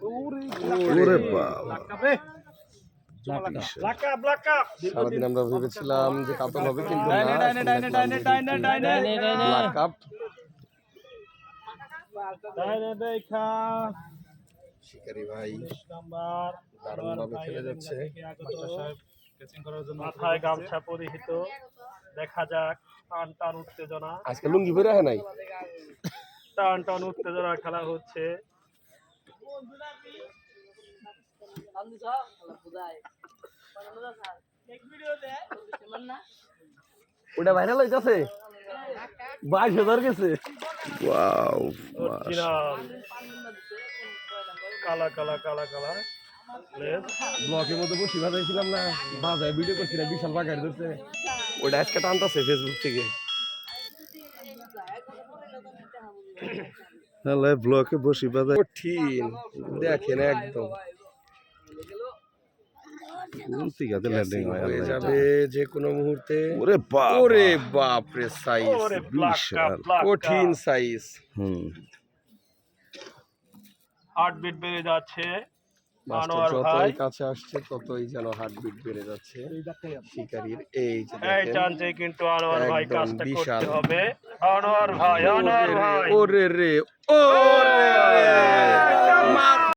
ওরে বাবা, সারাদিন আমরা ভেবেছিলাম যে কাতল হবে, কিন্তু ব্ল্যাক কাপ। শিকারি ভাই দারুণভাবে খেলে যাচ্ছে। মাথায় গামছা পরিহিত, দেখা যাক টান টান উত্তেজনা, আজকে লুঙ্গি পরে আহে নাই। টান টান উত্তেজনা খেলা হচ্ছে। ওটা ভাইরাল হইতাছে, 22,000 গেছে। ওয়াও, অরিজিনাল কালা কালা কালা কালা ব্লকের মধ্যে বসে বাজাইছিলাম না, বাজায় ভিডিও করছি না, বিশাল বাগার ধরছে। ওটা আজকে টানতাছে ফেসবুক থেকে। ব্লকে বসি বাজায় কঠিন দেখেন, একদম কোন দিকে ল্যান্ডিং হয়ে যাবে যে কোনো মুহূর্তে। ওরে বাপ, ওরে বাপ রে, সাইজ ওরে ব্ল্যাক কাপ, ব্ল্যাক কঠিন সাইজ। হার্টবিট বেড়ে যাচ্ছে। মাস্টার আনোয়ার ভাই যতই কাছে আসছে ততই যেন হার্টবিট বেড়ে যাচ্ছে শিকারীর। এই যে এই দেখেন, চান্সে কিন্তু আনোয়ার ভাই একদম কাজটা বিশাল। করতে হবে। আনোয়ার ভাই, আনোয়ার ভাই ওরে রে, ওরে রে।